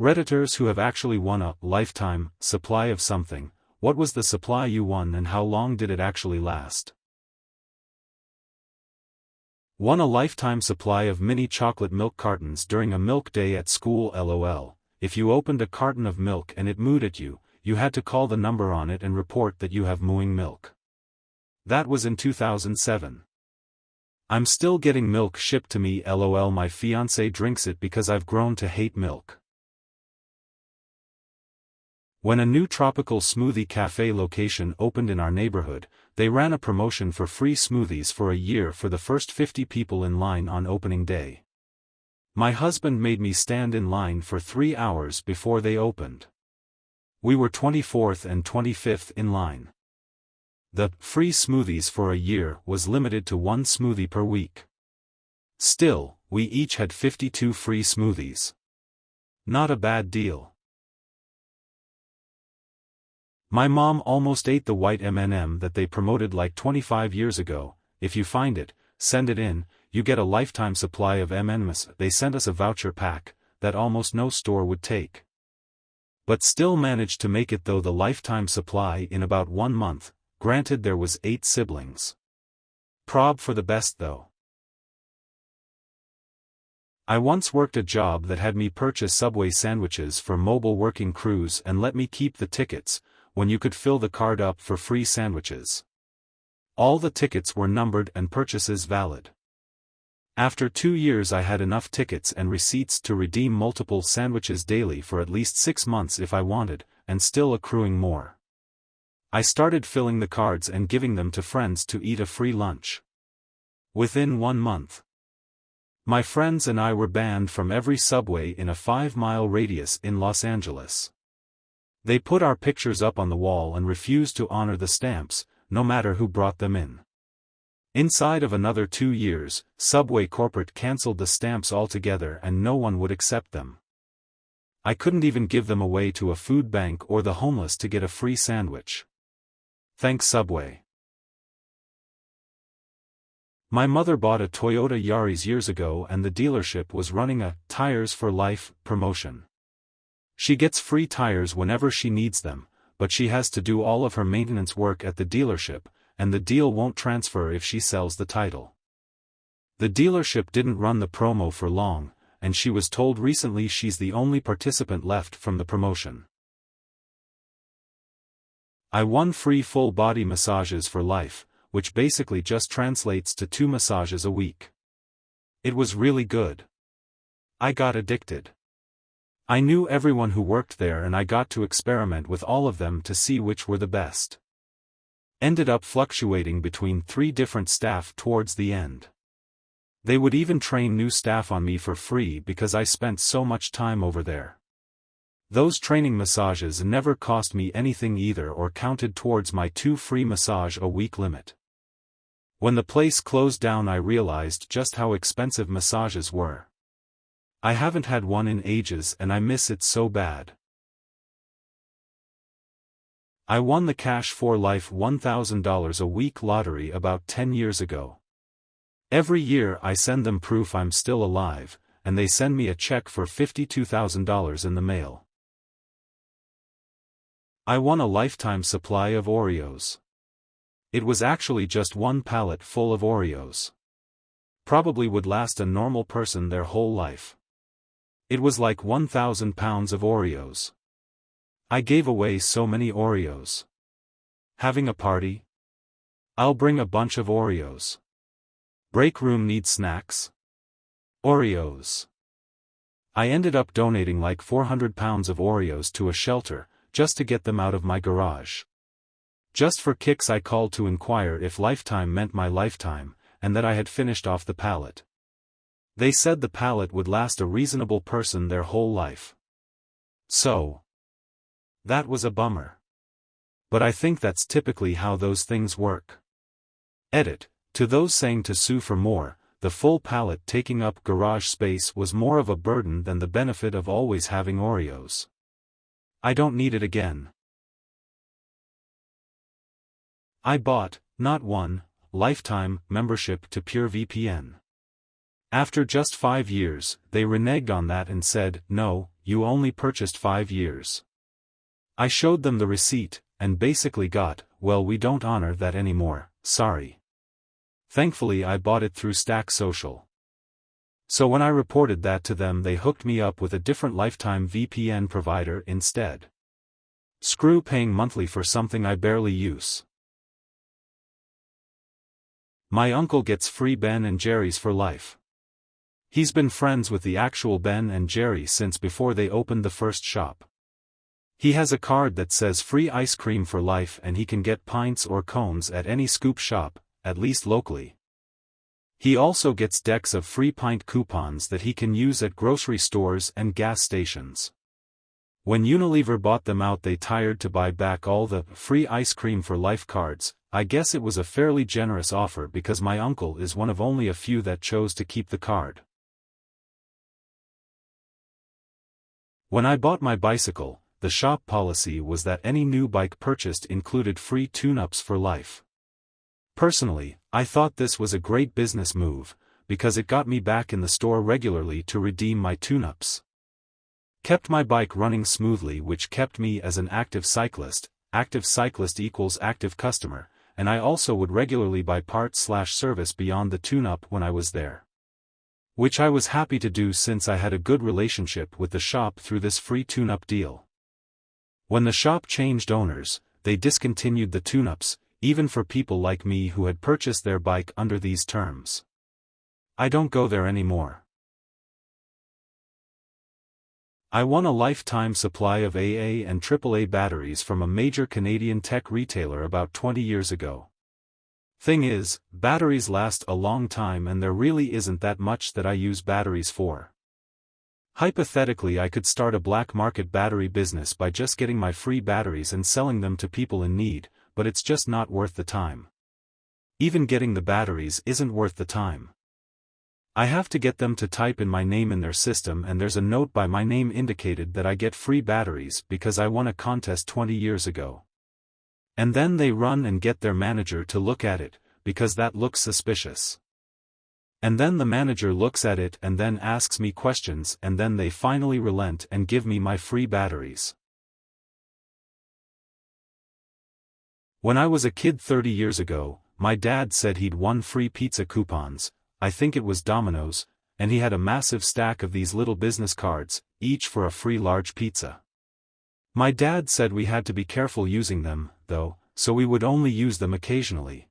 Redditors who have actually won a lifetime supply of something. What was the supply you won and how long did it actually last? Won a lifetime supply of mini chocolate milk cartons during a milk day at school. LOL. If you opened a carton of milk and it mooed at you, you had to call the number on it and report that you have mooing milk. That was in 2007. I'm still getting milk shipped to me. LOL. My fiancé drinks it because I've grown to hate milk. When a new tropical smoothie cafe location opened in our neighborhood, they ran a promotion for free smoothies for a year for the first 50 people in line on opening day. My husband made me stand in line for 3 hours before they opened. We were 24th and 25th in line. The free smoothies for a year was limited to 1 smoothie per week. Still, we each had 52 free smoothies. Not a bad deal. My mom almost ate the white M&M that they promoted like 25 years ago. If you find it, send it in, you get a lifetime supply of M&Ms. They sent us a voucher pack that almost no store would take. But still managed to make it though the lifetime supply in about 1 month, granted there was 8 siblings. Prob for the best though. I once worked a job that had me purchase Subway sandwiches for mobile working crews and let me keep the tickets, when you could fill the card up for free sandwiches. All the tickets were numbered and purchases valid. After 2 years I had enough tickets and receipts to redeem multiple sandwiches daily for at least 6 months if I wanted, and still accruing more. I started filling the cards and giving them to friends to eat a free lunch. Within 1 month, my friends and I were banned from every Subway in a 5-mile radius in Los Angeles. They put our pictures up on the wall and refused to honor the stamps, no matter who brought them in. Inside of another 2 years, Subway corporate cancelled the stamps altogether and no one would accept them. I couldn't even give them away to a food bank or the homeless to get a free sandwich. Thanks Subway. My mother bought a Toyota Yaris years ago and the dealership was running a Tires for Life promotion. She gets free tires whenever she needs them, but she has to do all of her maintenance work at the dealership, and the deal won't transfer if she sells the title. The dealership didn't run the promo for long, and she was told recently she's the only participant left from the promotion. I won free full body massages for life, which basically just translates to 2 massages a week. It was really good. I got addicted. I knew everyone who worked there and I got to experiment with all of them to see which were the best. Ended up fluctuating between 3 different staff towards the end. They would even train new staff on me for free because I spent so much time over there. Those training massages never cost me anything either or counted towards my 2 free massage a week limit. When the place closed down I realized just how expensive massages were. I haven't had one in ages and I miss it so bad. I won the Cash for Life $1,000 a week lottery about 10 years ago. Every year I send them proof I'm still alive, and they send me a check for $52,000 in the mail. I won a lifetime supply of Oreos. It was actually just 1 pallet full of Oreos. Probably would last a normal person their whole life. It was like 1,000 pounds of Oreos. I gave away so many Oreos. Having a party? I'll bring a bunch of Oreos. Break room needs snacks? Oreos. I ended up donating like 400 pounds of Oreos to a shelter, just to get them out of my garage. Just for kicks I called to inquire if lifetime meant my lifetime, and that I had finished off the pallet. They said the pallet would last a reasonable person their whole life. So, that was a bummer. But I think that's typically how those things work. Edit. To those saying to sue for more, the full pallet taking up garage space was more of a burden than the benefit of always having Oreos. I don't need it again. I bought, not one, lifetime membership to PureVPN. After just 5 years, they reneged on that and said, "No, you only purchased 5 years." I showed them the receipt, and basically got, "Well, we don't honor that anymore, sorry." Thankfully I bought it through Stack Social. So when I reported that to them, they hooked me up with a different lifetime VPN provider instead. Screw paying monthly for something I barely use. My uncle gets free Ben and Jerry's for life. He's been friends with the actual Ben and Jerry since before they opened the first shop. He has a card that says free ice cream for life, and he can get pints or cones at any scoop shop, at least locally. He also gets decks of free pint coupons that he can use at grocery stores and gas stations. When Unilever bought them out, they tired to buy back all the free ice cream for life cards. I guess it was a fairly generous offer because my uncle is one of only a few that chose to keep the card. When I bought my bicycle, the shop policy was that any new bike purchased included free tune-ups for life. Personally, I thought this was a great business move, because it got me back in the store regularly to redeem my tune-ups. Kept my bike running smoothly, which kept me as an active cyclist equals active customer, and I also would regularly buy parts/service beyond the tune-up when I was there. Which I was happy to do since I had a good relationship with the shop through this free tune-up deal. When the shop changed owners, they discontinued the tune-ups, even for people like me who had purchased their bike under these terms. I don't go there anymore. I won a lifetime supply of AA and AAA batteries from a major Canadian tech retailer about 20 years ago. Thing is, batteries last a long time and there really isn't that much that I use batteries for. Hypothetically, I could start a black market battery business by just getting my free batteries and selling them to people in need, but it's just not worth the time. Even getting the batteries isn't worth the time. I have to get them to type in my name in their system, and there's a note by my name indicated that I get free batteries because I won a contest 20 years ago. And then they run and get their manager to look at it, because that looks suspicious. And then the manager looks at it and then asks me questions, and then they finally relent and give me my free batteries. When I was a kid 30 years ago, my dad said he'd won free pizza coupons, I think it was Domino's, and he had a massive stack of these little business cards, each for a free large pizza. My dad said we had to be careful using them, though, so we would only use them occasionally.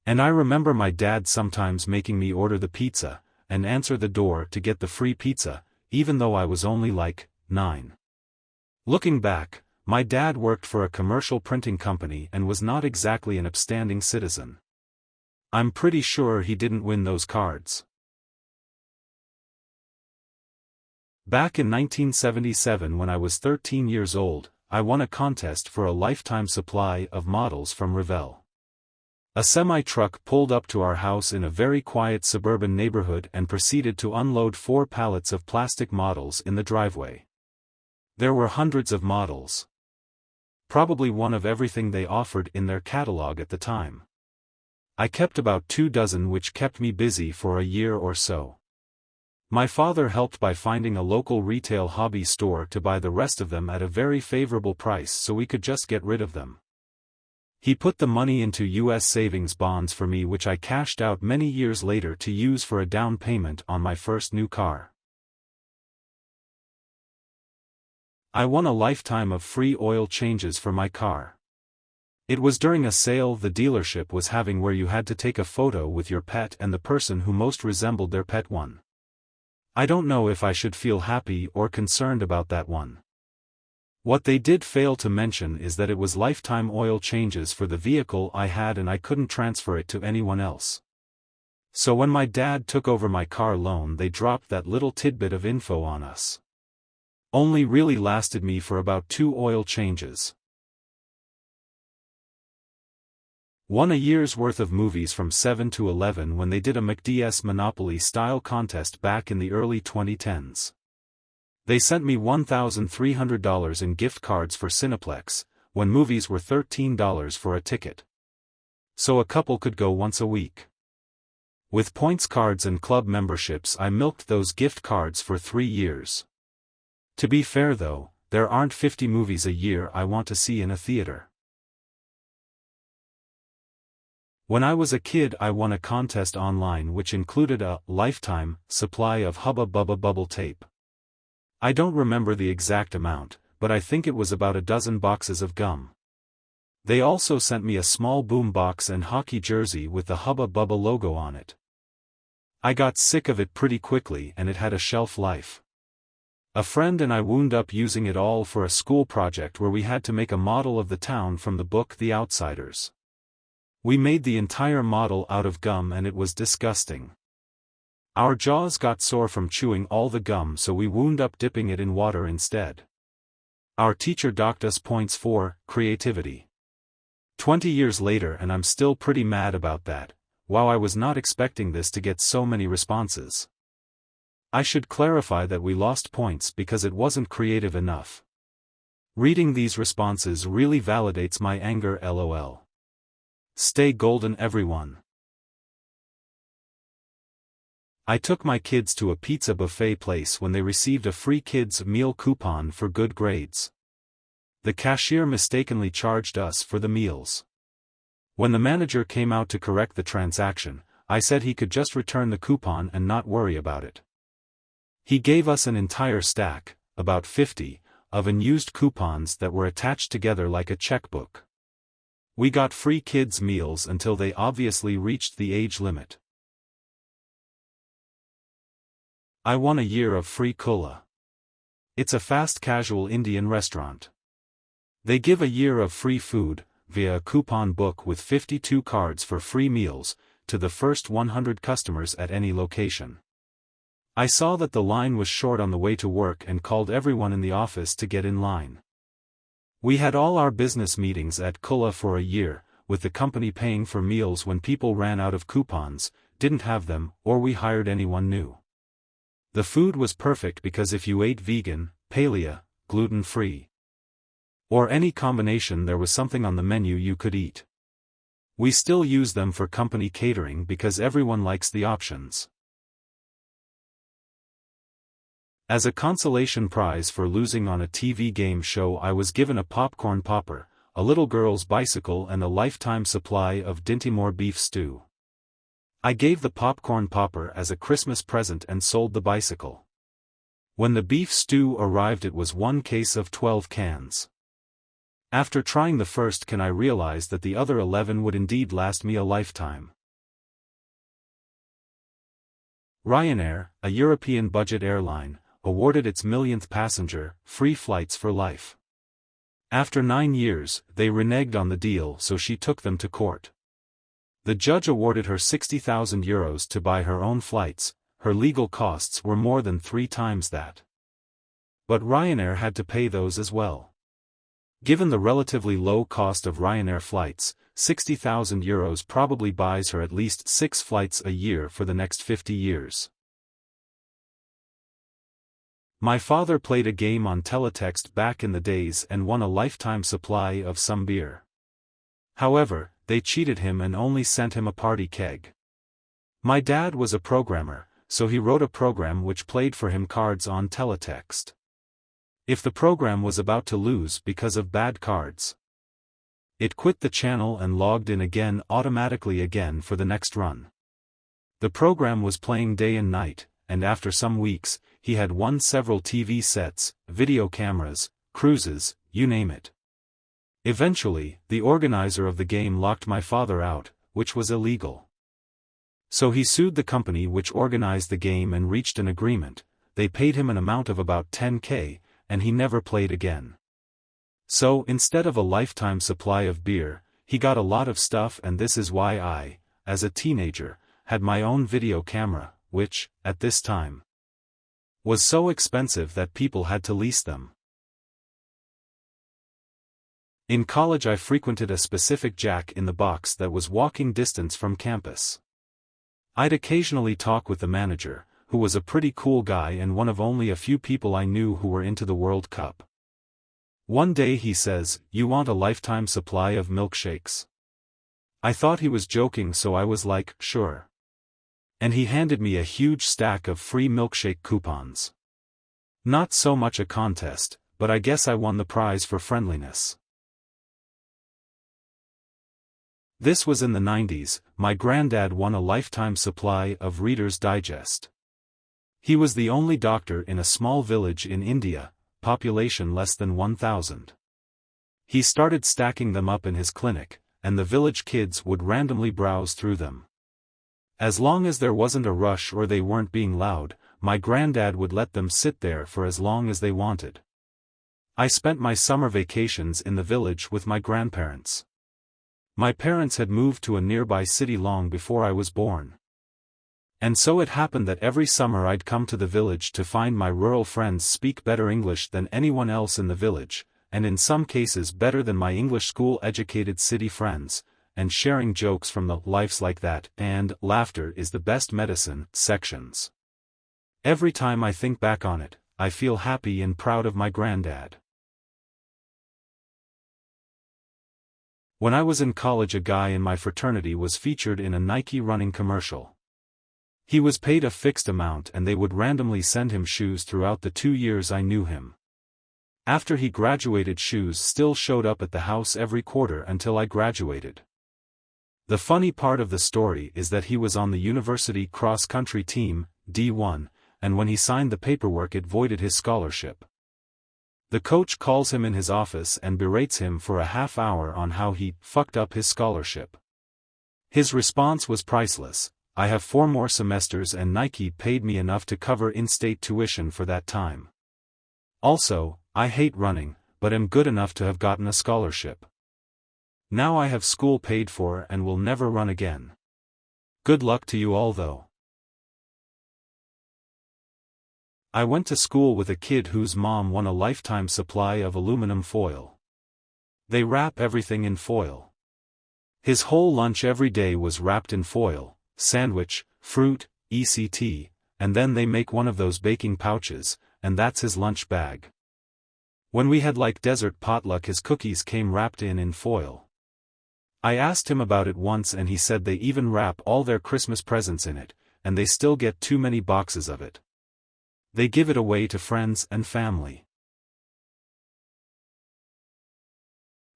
And I remember my dad sometimes making me order the pizza, and answer the door to get the free pizza, even though I was only like 9. Looking back, my dad worked for a commercial printing company and was not exactly an upstanding citizen. I'm pretty sure he didn't win those cards. Back in 1977, when I was 13 years old, I won a contest for a lifetime supply of models from Revell. A semi-truck pulled up to our house in a very quiet suburban neighborhood and proceeded to unload 4 pallets of plastic models in the driveway. There were hundreds of models. Probably one of everything they offered in their catalog at the time. I kept about 2 dozen, which kept me busy for a year or so. My father helped by finding a local retail hobby store to buy the rest of them at a very favorable price so we could just get rid of them. He put the money into U.S. savings bonds for me, which I cashed out many years later to use for a down payment on my first new car. I won a lifetime of free oil changes for my car. It was during a sale the dealership was having where you had to take a photo with your pet and the person who most resembled their pet won. I don't know if I should feel happy or concerned about that one. What they did fail to mention is that it was lifetime oil changes for the vehicle I had and I couldn't transfer it to anyone else. So when my dad took over my car loan, they dropped that little tidbit of info on us. Only really lasted me for about 2 oil changes. Won a year's worth of movies from 7 to 11 when they did a McD's Monopoly-style contest back in the early 2010s. They sent me $1,300 in gift cards for Cineplex, when movies were $13 for a ticket. So a couple could go once a week. With points cards and club memberships I milked those gift cards for 3 years. To be fair though, there aren't 50 movies a year I want to see in a theater. When I was a kid I won a contest online which included a lifetime supply of Hubba Bubba bubble tape. I don't remember the exact amount, but I think it was about a dozen boxes of gum. They also sent me a small boom box and hockey jersey with the Hubba Bubba logo on it. I got sick of it pretty quickly and it had a shelf life. A friend and I wound up using it all for a school project where we had to make a model of the town from the book The Outsiders. We made the entire model out of gum and it was disgusting. Our jaws got sore from chewing all the gum, so we wound up dipping it in water instead. Our teacher docked us points for creativity. 20 years later and I'm still pretty mad about that. Wow, I was not expecting this to get so many responses. I should clarify that we lost points because it wasn't creative enough. Reading these responses really validates my anger, lol. Stay golden everyone. I took my kids to a pizza buffet place when they received a free kids meal coupon for good grades. The cashier mistakenly charged us for the meals. When the manager came out to correct the transaction, I said he could just return the coupon and not worry about it. He gave us an entire stack, about 50, of unused coupons that were attached together like a checkbook. We got free kids' meals until they obviously reached the age limit. I won a year of free Kula. It's a fast casual Indian restaurant. They give a year of free food, via a coupon book with 52 cards for free meals, to the first 100 customers at any location. I saw that the line was short on the way to work and called everyone in the office to get in line. We had all our business meetings at Kula for a year, with the company paying for meals when people ran out of coupons, didn't have them, or we hired anyone new. The food was perfect because if you ate vegan, paleo, gluten-free, or any combination, there was something on the menu you could eat. We still use them for company catering because everyone likes the options. As a consolation prize for losing on a TV game show, I was given a popcorn popper, a little girl's bicycle and a lifetime supply of Dintimore beef stew. I gave the popcorn popper as a Christmas present and sold the bicycle. When the beef stew arrived, it was one case of 12 cans. After trying the first can, I realized that the other 11 would indeed last me a lifetime. Ryanair, a European budget airline, awarded its millionth passenger free flights for life. After 9 years, they reneged on the deal, so she took them to court. The judge awarded her €60,000 to buy her own flights. Her legal costs were more than 3 times that. But Ryanair had to pay those as well. Given the relatively low cost of Ryanair flights, €60,000 probably buys her at least 6 flights a year for the next 50 years. My father played a game on teletext back in the days and won a lifetime supply of some beer. However, they cheated him and only sent him a party keg. My dad was a programmer, so he wrote a program which played for him cards on teletext. If the program was about to lose because of bad cards, it quit the channel and logged in again automatically again for the next run. The program was playing day and night, and after some weeks, he had won several TV sets, video cameras, cruises, you name it. Eventually, the organizer of the game locked my father out, which was illegal. So he sued the company which organized the game and reached an agreement. They paid him an amount of about $10,000, and he never played again. So instead of a lifetime supply of beer, he got a lot of stuff, and this is why I, as a teenager, had my own video camera, which, at this time, was so expensive that people had to lease them. In college I frequented a specific Jack in the Box that was walking distance from campus. I'd occasionally talk with the manager, who was a pretty cool guy and one of only a few people I knew who were into the World Cup. One day he says, "You want a lifetime supply of milkshakes?" I thought he was joking, so I was like, "Sure." And he handed me a huge stack of free milkshake coupons. Not so much a contest, but I guess I won the prize for friendliness. This was in the 90s, my granddad won a lifetime supply of Reader's Digest. He was the only doctor in a small village in India, population less than 1,000. He started stacking them up in his clinic, and the village kids would randomly browse through them. As long as there wasn't a rush or they weren't being loud, my granddad would let them sit there for as long as they wanted. I spent my summer vacations in the village with my grandparents. My parents had moved to a nearby city long before I was born. And so it happened that every summer I'd come to the village to find my rural friends speak better English than anyone else in the village, and in some cases better than my English school-educated city friends, and sharing jokes from the "life's like that" and "laughter is the best medicine" sections. Every time I think back on it, I feel happy and proud of my granddad. When I was in college, a guy in my fraternity was featured in a Nike running commercial. He was paid a fixed amount and they would randomly send him shoes throughout the 2 years I knew him. After he graduated, shoes still showed up at the house every quarter until I graduated. The funny part of the story is that he was on the university cross-country team, D1, and when he signed the paperwork it voided his scholarship. The coach calls him in his office and berates him for a half hour on how he fucked up his scholarship. His response was priceless: "I have 4 more semesters and Nike paid me enough to cover in-state tuition for that time. Also, I hate running, but am good enough to have gotten a scholarship. Now I have school paid for and will never run again. Good luck to you all though." I went to school with a kid whose mom won a lifetime supply of aluminum foil. They wrap everything in foil. His whole lunch every day was wrapped in foil: sandwich, fruit, etc., and then they make one of those baking pouches, and that's his lunch bag. When we had like desert potluck, his cookies came wrapped in foil. I asked him about it once and he said they even wrap all their Christmas presents in it, and they still get too many boxes of it. They give it away to friends and family.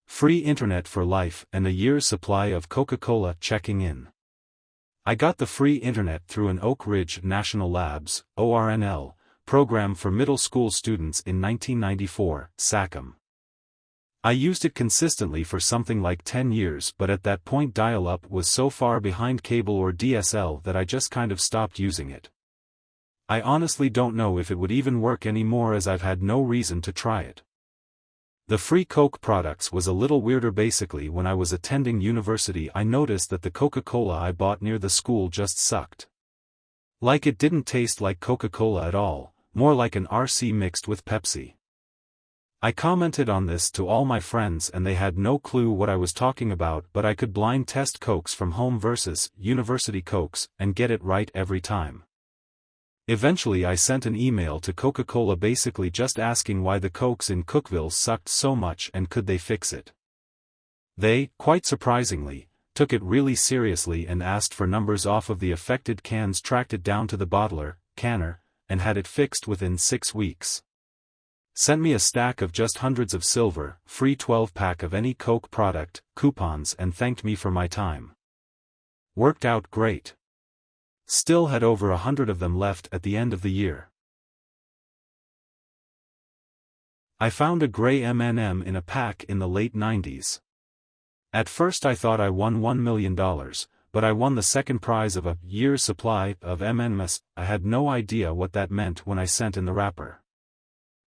Free internet for life and a year's supply of Coca-Cola checking in. I got the free internet through an Oak Ridge National Labs, ORNL, program for middle school students in 1994, SACM. I used it consistently for something like 10 years, but at that point dial-up was so far behind cable or DSL that I just kind of stopped using it. I honestly don't know if it would even work anymore, as I've had no reason to try it. The free Coke products was a little weirder. Basically, when I was attending university I noticed that the Coca-Cola I bought near the school just sucked. Like it didn't taste like Coca-Cola at all, more like an RC mixed with Pepsi. I commented on this to all my friends and they had no clue what I was talking about, but I could blind test Cokes from home versus university Cokes and get it right every time. Eventually I sent an email to Coca-Cola basically just asking why the Cokes in Cookeville sucked so much and could they fix it. They, quite surprisingly, took it really seriously and asked for numbers off of the affected cans, tracked it down to the bottler, canner, and had it fixed within 6 weeks. Sent me a stack of just hundreds of silver, free 12-pack of any Coke product, coupons, and thanked me for my time. Worked out great. Still had over 100 of them left at the end of the year. I found a gray M&M in a pack in the late 90s. At first I thought I won $1 million, but I won the second prize of a year's supply of M&Ms. I had no idea what that meant when I sent in the wrapper.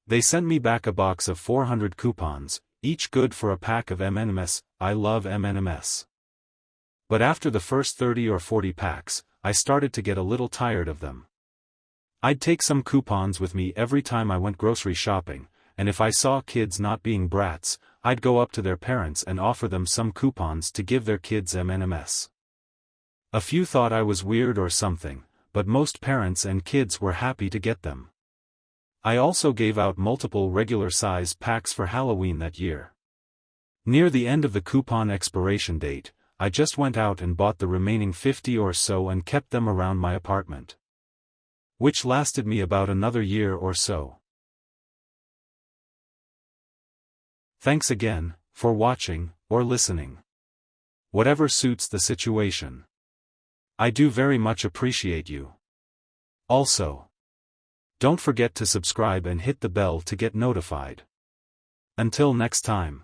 They sent me back a box of 400 coupons, each good for a pack of M&Ms. I love M&Ms. But after the first 30 or 40 packs, I started to get a little tired of them. I'd take some coupons with me every time I went grocery shopping, and if I saw kids not being brats, I'd go up to their parents and offer them some coupons to give their kids M&Ms. A few thought I was weird or something, but most parents and kids were happy to get them. I also gave out multiple regular-size packs for Halloween that year. Near the end of the coupon expiration date, I just went out and bought the remaining 50 or so and kept them around my apartment. Which lasted me about another year or so. Thanks again, for watching, or listening. Whatever suits the situation. I do very much appreciate you. Also, don't forget to subscribe and hit the bell to get notified. Until next time.